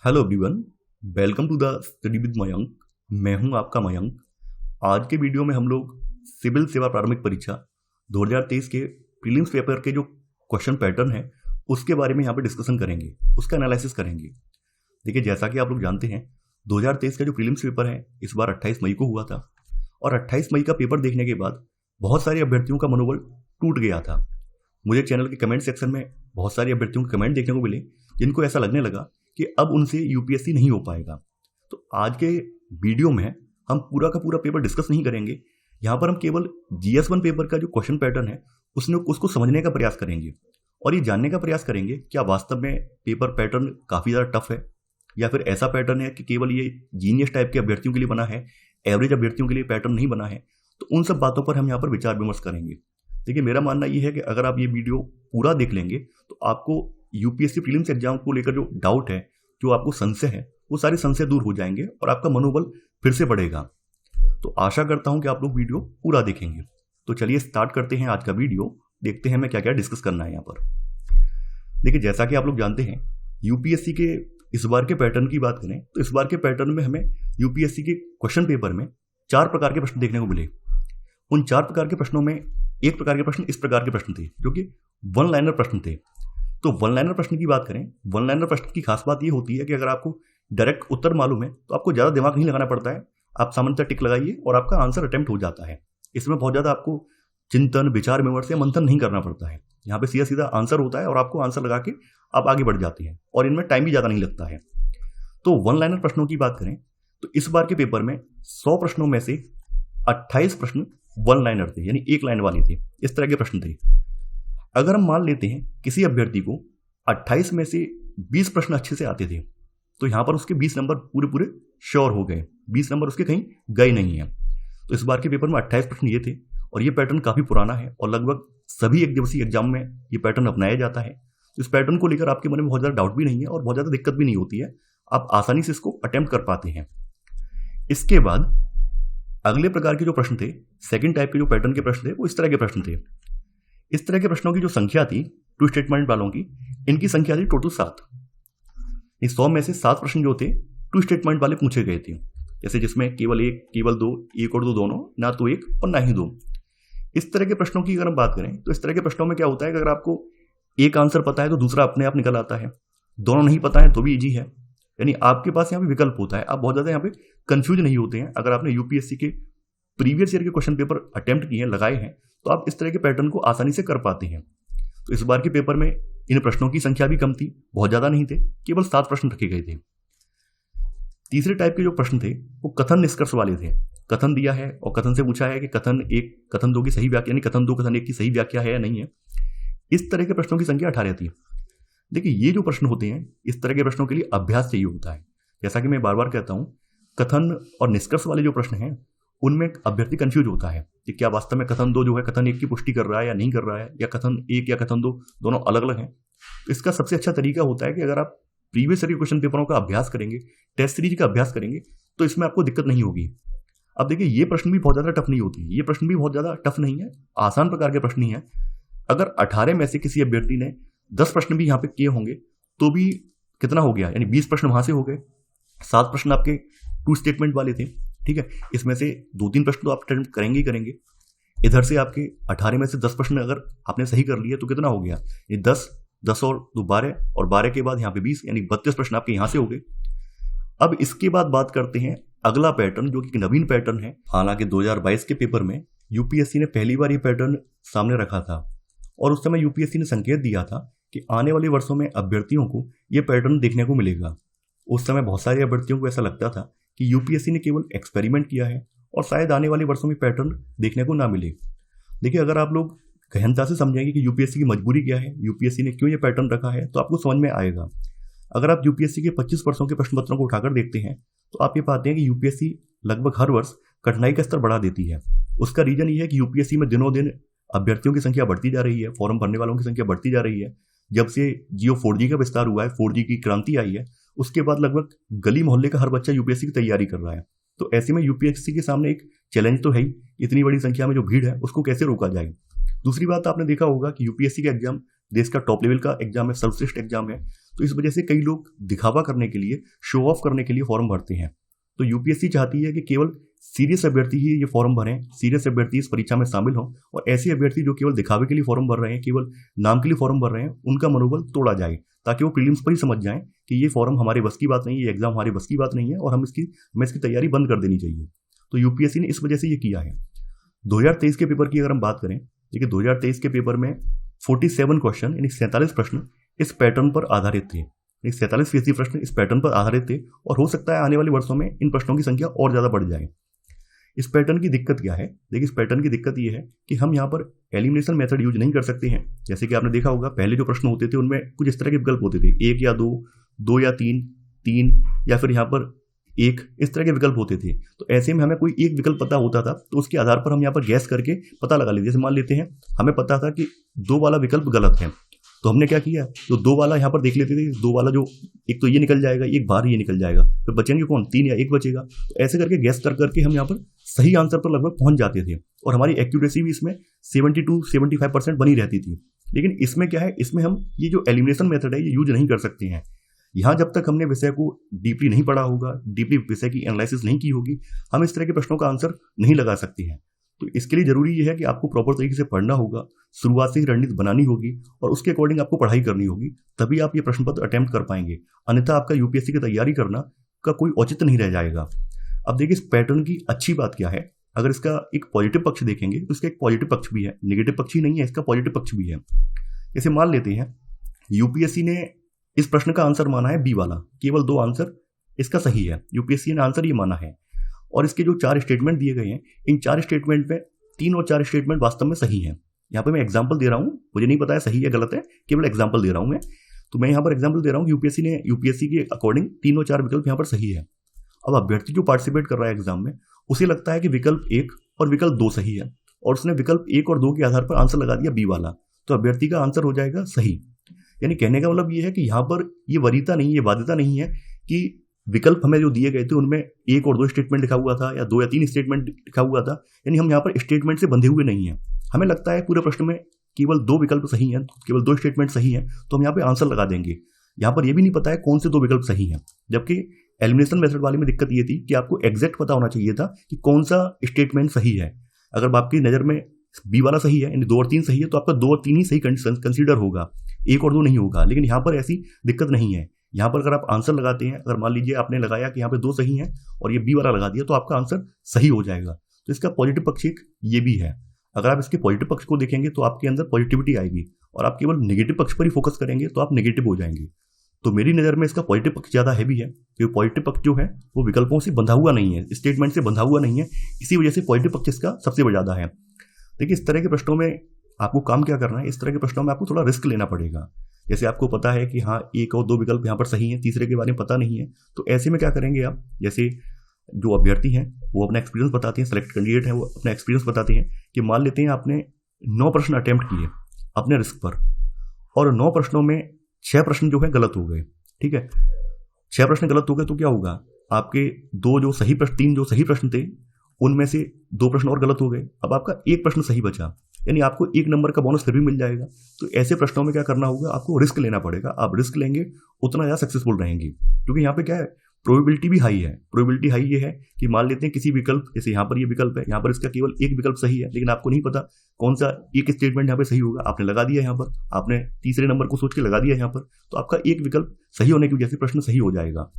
Hello everyone, welcome to the study with Mayank. मैं हूं आपका मयंक। आज के वीडियो में हम लोग सिविल सेवा प्रारंभिक परीक्षा 2023 के प्रीलिम्स पेपर के जो क्वेश्चन पैटर्न है उसके बारे में यहाँ पे डिस्कशन करेंगे, उसका एनालिसिस करेंगे। देखिए, जैसा कि आप लोग जानते हैं 2023 का जो प्रीलिम्स पेपर है इस बार 28 मई को हुआ था और 28 मई का पेपर देखने के बाद बहुत सारे अभ्यर्थियों का मनोबल टूट गया था। मुझे चैनल के कमेंट सेक्शन में बहुत सारे अभ्यर्थियों के कमेंट देखने को मिले जिनको ऐसा लगने लगा कि अब उनसे यूपीएससी नहीं हो पाएगा। तो आज के वीडियो में हम पूरा का पूरा पेपर डिस्कस नहीं करेंगे। यहाँ पर हम केवल GS1 पेपर का जो क्वेश्चन पैटर्न है उसको समझने का प्रयास करेंगे और ये जानने का प्रयास करेंगे क्या वास्तव में पेपर पैटर्न काफ़ी ज़्यादा टफ है या फिर ऐसा पैटर्न है कि केवल ये जीनियस टाइप के अभ्यर्थियों के लिए बना है, एवरेज अभ्यर्थियों के लिए पैटर्न नहीं बना है। तो उन सब बातों पर हम यहाँ पर विचार विमर्श करेंगे। देखिए, मेरा मानना ये है कि अगर आप ये वीडियो पूरा देख लेंगे तो आपको यूपीएससी प्रीलिम्स एग्जाम को लेकर जो डाउट है, जो आपको संशय है, वो सारे संशय दूर हो जाएंगे और आपका मनोबल फिर से बढ़ेगा। तो आशा करता हूं कि आप लोग वीडियो पूरा देखेंगे। तो चलिए स्टार्ट करते हैं आज का वीडियो। देखते हैं मैं क्या क्या डिस्कस करना है यहाँ पर। देखिए, जैसा कि आप लोग जानते हैं यूपीएससी के इस बार के पैटर्न की बात करें तो इस बार के पैटर्न में हमें यूपीएससी के क्वेश्चन पेपर में 4 प्रकार के प्रश्न देखने को मिले। उन 4 प्रकार के प्रश्नों में एक प्रकार के प्रश्न इस प्रकार के प्रश्न थे जो कि वन लाइनर प्रश्न थे। तो वन लाइनर प्रश्न की बात करें, वन लाइनर प्रश्न की खास बात ये होती है कि अगर आपको डायरेक्ट उत्तर मालूम है तो आपको ज़्यादा दिमाग नहीं लगाना पड़ता है। आप सामान्यतः टिक लगाइए और आपका आंसर अटेम्प्ट हो जाता है। इसमें बहुत ज़्यादा आपको चिंतन, विचार विमर्श या मंथन नहीं करना पड़ता है। यहाँ पे सीधा सीधा आंसर होता है और आपको आंसर लगा के आप आगे बढ़ जाते हैं और इनमें टाइम भी ज़्यादा नहीं लगता है। तो वन लाइनर प्रश्नों की बात करें तो इस बार के पेपर में 100 प्रश्नों में से 28 प्रश्न वन लाइनर थे, यानी एक लाइन वाले थे। इस तरह के प्रश्न थे। अगर हम मान लेते हैं किसी अभ्यर्थी को 28 में से 20 प्रश्न अच्छे से आते थे तो यहाँ पर उसके 20 नंबर पूरे पूरे श्योर हो गए, 20 नंबर उसके कहीं गए नहीं हैं। तो इस बार के पेपर में 28 प्रश्न ये थे और ये पैटर्न काफ़ी पुराना है और लगभग सभी एक दिवसीय एग्जाम में ये पैटर्न अपनाया जाता है। तो इस पैटर्न को लेकर आपके मन में बहुत ज़्यादा डाउट भी नहीं है और बहुत ज़्यादा दिक्कत भी नहीं होती है। आप आसानी से इसको अटेम्प्ट कर पाते हैं। इसके बाद अगले प्रकार के जो प्रश्न थे, सेकंड टाइप के जो पैटर्न के प्रश्न थे, वो इस तरह के प्रश्न थे। इस तरह के प्रश्नों की जो संख्या थी टू स्टेटमेंट वालों की, इनकी संख्या थी टोटल 7। इस 100 में से 7 प्रश्न जो थे टू स्टेटमेंट वाले पूछे गए थे, जैसे जिसमें केवल एक, केवल दो, एक और दो दोनों, ना तो एक और ना ही दो। इस तरह के प्रश्नों की अगर हम बात करें तो इस तरह के प्रश्नों में क्या होता है कि अगर आपको एक आंसर पता है तो दूसरा अपने आप निकल आता है, दोनों नहीं पता है तो भी ईजी है। यानी आपके पास यहाँ पे विकल्प होता है, आप बहुत ज़्यादा यहाँ पे कंफ्यूज नहीं होते हैं। अगर आपने यूपीएससी के प्रीवियस ईयर के क्वेश्चन पेपर अटेम्प्ट किए हैं, लगाए हैं, तो आप इस तरह के पैटर्न को आसानी से कर पाते हैं। तो इस बार के पेपर में इन प्रश्नों की संख्या भी कम थी, बहुत ज़्यादा नहीं थे, केवल 7 प्रश्न रखे गए थे। तीसरे टाइप के जो प्रश्न थे वो कथन निष्कर्ष वाले थे। कथन दिया है और कथन से पूछा है कि कथन 1, कथन 2 की सही व्याख्या, यानी कथन 2, कथन 1 की सही व्याख्या है या नहीं है। इस तरह के प्रश्नों की संख्या 18 थी। देखिए, ये जो प्रश्न होते हैं इस तरह के प्रश्नों के लिए अभ्यास चाहिए होता है। जैसा कि मैं बार बार कहता हूँ, कथन और निष्कर्ष वाले जो प्रश्न हैं उनमें अभ्यर्थी कंफ्यूज होता है कि क्या वास्तव में कथन 2 जो है कथन 1 की पुष्टि कर रहा है या नहीं कर रहा है, या कथन 1 या कथन 2 दोनों अलग अलग हैं। तो इसका सबसे अच्छा तरीका होता है कि अगर आप प्रीवियस ईयर के क्वेश्चन पेपरों का अभ्यास करेंगे, टेस्ट सीरीज का अभ्यास करेंगे, तो इसमें आपको दिक्कत नहीं होगी। अब देखिए, ये प्रश्न भी बहुत ज़्यादा टफ नहीं होती, ये प्रश्न भी बहुत ज़्यादा टफ नहीं है, आसान प्रकार के प्रश्न ही है। अगर 18 में से किसी अभ्यर्थी ने 10 प्रश्न भी यहाँ पे किए होंगे तो भी कितना हो गया, यानी 20 प्रश्न वहां से हो गए। 7 प्रश्न आपके टू स्टेटमेंट वाले थे, ठीक है। इसमें से 2-3 प्रश्न तो आप अटेम्प्ट करेंगे ही करेंगे। इधर से आपके 18 में से 10 प्रश्न अगर आपने सही कर लिए तो कितना हो गया, ये 10 और 2 12 और 12 के बाद यहाँ पे 20, यानी 32 प्रश्न आपके यहाँ से हो गए। अब इसके बाद बात करते हैं अगला पैटर्न जो कि नवीन पैटर्न है। हालांकि 2022 के पेपर में यूपीएससी ने पहली बार ये पैटर्न सामने रखा था और उस समय यूपीएससी ने संकेत दिया था कि आने वाले वर्षों में अभ्यर्थियों को ये पैटर्न देखने को मिलेगा। उस समय बहुत सारे अभ्यर्थियों को ऐसा लगता था कि यूपीएससी ने केवल एक्सपेरिमेंट किया है और शायद आने वाले वर्षों में पैटर्न देखने को ना मिले। देखिए, अगर आप लोग गहनता से समझेंगे कि यूपीएससी की मजबूरी क्या है, यूपीएससी ने क्यों ये पैटर्न रखा है, तो आपको समझ में आएगा। अगर आप यूपीएससी के 25 वर्षों के प्रश्न पत्रों को उठाकर देखते हैं तो आप ये पाते हैं कि यूपीएससी लगभग हर वर्ष कठिनाई का स्तर बढ़ा देती है। उसका रीजन ये है कि यूपीएससी में दिनों दिन अभ्यर्थियों की संख्या बढ़ती जा रही है, फॉर्म भरने वालों की संख्या बढ़ती जा रही है। जब से जियो 4G का विस्तार हुआ है, 4G की क्रांति आई है, उसके बाद लगभग गली मोहल्ले का हर बच्चा यूपीएससी की तैयारी कर रहा है। तो ऐसे में यूपीएससी के सामने एक चैलेंज तो है ही, इतनी बड़ी संख्या में जो भीड़ है उसको कैसे रोका जाए। दूसरी बात, आपने देखा होगा कि यूपीएससी का एग्जाम देश का टॉप लेवल का एग्जाम है, सर्वश्रेष्ठ एग्जाम है। तो इस वजह से कई लोग दिखावा करने के लिए, शो ऑफ करने के लिए फॉर्म भरते हैं। तो यूपीएससी चाहती है कि केवल सीरियस अभ्यर्थी ही ये फॉर्म भरें, सीरियस अभ्यर्थी इस परीक्षा में शामिल हों, और ऐसे अभ्यर्थी जो केवल दिखावे के लिए फॉर्म भर रहे हैं, केवल नाम के लिए फॉर्म भर रहे हैं, उनका मनोबल तोड़ा जाए, ताकि वो प्रीलिम्स पर ही समझ जाएं कि ये फॉर्म हमारे बस की बात नहीं है, ये एग्जाम हमारे बस की बात नहीं है और हमें इसकी तैयारी बंद कर देनी चाहिए। तो यूपीएससी ने इस वजह से ये किया है। 2023 के पेपर की अगर हम बात करें, देखिए 2023 के पेपर में 47 क्वेश्चन यानी 47 प्रश्न इस पैटर्न पर आधारित थे। 47% प्रश्न इस पैटर्न पर आधारित थे और हो सकता है आने वाले वर्षों में इन प्रश्नों की संख्या और ज़्यादा बढ़ जाए। इस पैटर्न की दिक्कत क्या है? देखिए इस पैटर्न की दिक्कत ये है कि हम यहाँ पर एलिमिनेशन मेथड यूज नहीं कर सकते हैं। जैसे कि आपने देखा होगा पहले जो प्रश्न होते थे उनमें कुछ इस तरह के विकल्प होते थे, 1 या 2, 2 या 3, 3 या फिर यहाँ पर 1, इस तरह के विकल्प होते थे। तो ऐसे में हमें कोई एक विकल्प पता होता था तो उसके आधार पर हम यहाँ पर गैस करके पता लगा लेते। जैसे मान लेते हैं हमें पता था कि 2 वाला विकल्प गलत है, तो हमने क्या किया, जो 2 वाला यहाँ पर देख लेते थे, 2 वाला जो एक तो ये निकल जाएगा, एक बाहर ये निकल जाएगा, फिर बचेंगे कौन, 3 या 1 बचेगा। तो ऐसे करके गैस करके हम यहाँ पर सही आंसर पर लगभग पहुंच जाते थे और हमारी एक्यूरेसी भी इसमें 72-75% बनी रहती थी। लेकिन इसमें क्या है, इसमें हम ये जो एलिमिनेशन मेथड है ये यूज नहीं कर सकते हैं। यहाँ जब तक हमने विषय को डीपली नहीं पढ़ा होगा, डीपली विषय की एनालिसिस नहीं की होगी, हम इस तरह के प्रश्नों का आंसर नहीं लगा सकते हैं। तो इसके लिए जरूरी ये है कि आपको प्रॉपर तरीके से पढ़ना होगा, शुरुआत से ही रणनीति बनानी होगी और उसके अकॉर्डिंग आपको पढ़ाई करनी होगी, तभी आप ये प्रश्न पत्र अटेम्प्ट कर पाएंगे। अन्यथा आपका यूपीएससी की तैयारी करना का कोई औचित्य नहीं रह जाएगा। अब देखिए इस पैटर्न की अच्छी बात क्या है, अगर इसका एक पॉजिटिव पक्ष देखेंगे तो इसका एक पॉजिटिव पक्ष भी है, नेगेटिव पक्ष ही नहीं है, इसका पॉजिटिव पक्ष भी है। जैसे मान लेते हैं यूपीएससी ने इस प्रश्न का आंसर माना है बी वाला, केवल 2 आंसर इसका सही है, यूपीएससी ने आंसर ये माना है। और इसके जो 4 स्टेटमेंट दिए गए हैं, इन 4 स्टेटमेंट में 3 और 4 स्टेटमेंट वास्तव में सही हैं। यहाँ पे मैं एग्जांपल दे रहा हूँ, मुझे नहीं पता है सही है गलत है, केवल एग्जांपल दे रहा हूँ मैं। तो मैं यहाँ पर एग्जांपल दे रहा हूँ कि यूपीएससी के अकॉर्डिंग 3 और 4 विकल्प यहाँ पर सही है। अब अभ्यर्थी जो पार्टिसिपेट कर रहा है एग्जाम में, उसे लगता है कि विकल्प 1 और विकल्प 2 सही है और उसने विकल्प 1 और 2 के आधार पर आंसर लगा दिया बी वाला, तो अभ्यर्थी का आंसर हो जाएगा सही। यानी कहने का मतलब ये है कि यहाँ पर ये वरीयता नहीं है, बाध्यता नहीं है कि विकल्प हमें जो दिए गए थे उनमें 1 और 2 स्टेटमेंट लिखा हुआ था या 2 या 3 स्टेटमेंट लिखा हुआ था। यानी हम यहाँ पर स्टेटमेंट से बंधे हुए नहीं हैं। हमें लगता है पूरे प्रश्न में केवल 2 विकल्प सही हैं, केवल 2 स्टेटमेंट सही हैं, तो हम यहाँ पे आंसर लगा देंगे। यहाँ पर यह भी नहीं पता है कौन से 2 विकल्प सही हैं। जबकि एलिमिनेशन मेथड वाले में दिक्कत ये थी कि आपको एग्जैक्ट पता होना चाहिए था कि कौन सा स्टेटमेंट सही है। अगर आपकी नज़र में बी वाला सही है यानी 2 और 3 सही है, तो आपका 2 और 3 ही सही कंसीडर होगा, 1 और 2 नहीं होगा। लेकिन यहाँ पर ऐसी दिक्कत नहीं है। यहाँ पर अगर आप आंसर लगाते हैं, अगर मान लीजिए आपने लगाया कि यहाँ पे 2 सही हैं और ये बी वाला लगा दिया, तो आपका आंसर सही हो जाएगा। तो इसका पॉजिटिव पक्ष एक ये भी है। अगर आप इसके पॉजिटिव पक्ष को देखेंगे तो आपके अंदर पॉजिटिविटी आएगी, और आप केवल नेगेटिव पक्ष पर ही फोकस करेंगे तो आप नेगेटिव हो जाएंगे। तो मेरी नज़र में इसका पॉजिटिव पक्ष ज़्यादा हैवी है, क्योंकि पॉजिटिव पक्ष जो है वो विकल्पों से बंधा हुआ नहीं है, स्टेटमेंट से बंधा हुआ नहीं है। इसी वजह से पॉजिटिव पक्ष इसका सबसे ज़्यादा है। देखिए इस तरह के प्रश्नों में आपको काम क्या करना है, इस तरह के प्रश्नों में आपको थोड़ा रिस्क लेना पड़ेगा। जैसे आपको पता है कि हाँ 1 और 2 विकल्प यहाँ पर सही हैं, तीसरे के बारे में पता नहीं है, तो ऐसे में क्या करेंगे आप, जैसे जो अभ्यर्थी हैं वो अपना एक्सपीरियंस बताते हैं, सेलेक्ट कैंडिडेट हैं वो अपना एक्सपीरियंस बताते हैं कि मान लेते हैं आपने 9 प्रश्न अटेम्प्ट किए अपने रिस्क पर, और 9 प्रश्नों में 6 प्रश्न जो है गलत हो गए। ठीक है, 6 प्रश्न गलत हो गए तो क्या होगा, आपके 2 जो सही प्रश्न, 3 जो सही प्रश्न थे उनमें से 2 प्रश्न और गलत हो गए। अब आपका 1 प्रश्न सही बचा, यानी आपको 1 नंबर का बोनस फिर भी मिल जाएगा। तो ऐसे प्रश्नों में क्या करना होगा, आपको रिस्क लेना पड़ेगा। आप रिस्क लेंगे उतना ज़्यादा सक्सेसफुल रहेंगे, क्योंकि यहाँ पे क्या है, प्रोबेबिलिटी भी हाई है। प्रोबेबिलिटी हाई ये है कि मान लेते हैं किसी विकल्प, जैसे यहाँ पर ये विकल्प है, यहाँ पर इसका केवल 1 विकल्प सही है, लेकिन आपको नहीं पता कौन सा एक स्टेटमेंट यहाँ पे सही होगा, आपने लगा दिया यहाँ पर, आपने तीसरे नंबर को सोच के लगा दिया यहाँ पर, तो आपका 1 विकल्प सही होने की वजह से प्रश्न सही हो जाएगा।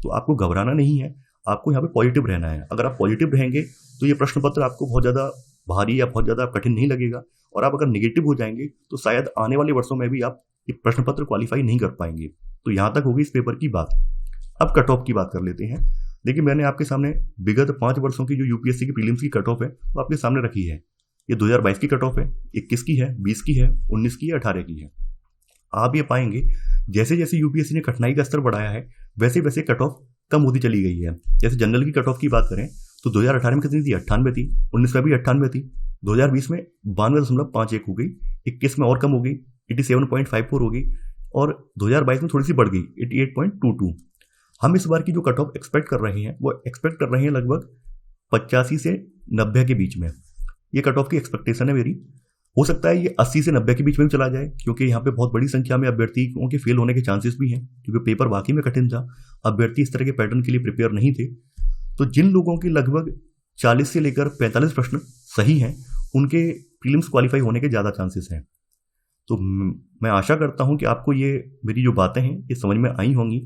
तो आपको घबराना नहीं है, आपको यहाँ पे पॉजिटिव रहना है। अगर आप पॉजिटिव रहेंगे तो ये प्रश्न पत्र आपको बहुत ज़्यादा भारी या बहुत ज़्यादा कठिन नहीं लगेगा। और आप अगर नेगेटिव हो जाएंगे तो शायद आने वाले वर्षों में भी आप ये प्रश्न पत्र क्वालिफाई नहीं कर पाएंगे। तो यहाँ तक होगी इस पेपर की बात। अब कट ऑफ की बात कर लेते हैं। देखिए मैंने आपके सामने विगत 5 वर्षों की जो यूपीएससी की प्रीलिम्स की कट ऑफ है वो आपके सामने रखी है। ये 2022 की कट ऑफ है, 21 की है, 20 की है, 19 की है, 18 की है। आप ये पाएंगे जैसे जैसे यूपीएससी ने कठिनाई का स्तर बढ़ाया है वैसे वैसे कट ऑफ कम होती चली गई है। जैसे जनरल की कट ऑफ की बात करें तो 2018 में कितनी थी, 98 थी, 19 में भी 98 थी, 2020 में 92.51 हो गई, 21 में और कम हो गई, 87.54 हो गई, और 2022 में थोड़ी सी बढ़ गई, 88.22। हम इस बार की जो कट ऑफ एक्सपेक्ट कर रहे हैं वो एक्सपेक्ट कर रहे हैं लगभग 85 से 90 के बीच में। ये कट ऑफ की एक्सपेक्टेशन है मेरी। हो सकता है ये 80 से 90 के बीच में चला जाए, क्योंकि यहाँ पे बहुत बड़ी संख्या में अभ्यर्थियों के फेल होने के चांसेस भी हैं, क्योंकि पेपर वाकई में कठिन था। अभ्यर्थी इस तरह के पैटर्न के लिए प्रिपेयर नहीं थे। तो जिन लोगों की लगभग 40 से लेकर 45 प्रश्न सही हैं, उनके प्रीलिम्स क्वालिफाई होने के ज़्यादा चांसेस हैं। तो मैं आशा करता हूँ कि आपको ये मेरी जो बातें हैं ये समझ में आई होंगी।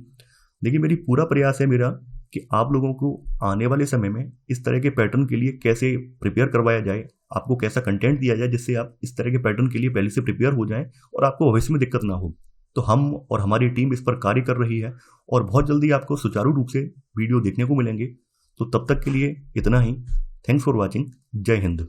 लेकिन मेरी पूरा प्रयास है मेरा कि आप लोगों को आने वाले समय में इस तरह के पैटर्न के लिए कैसे प्रिपेयर करवाया जाए, आपको कैसा कंटेंट दिया जाए जिससे आप इस तरह के पैटर्न के लिए पहले से प्रिपेयर हो जाएं और आपको भविष्य में दिक्कत ना हो। तो हम और हमारी टीम इस पर कार्य कर रही है और बहुत जल्दी आपको सुचारू रूप से वीडियो देखने को मिलेंगे। तो तब तक के लिए इतना ही। Thanks for watching. जय हिंद।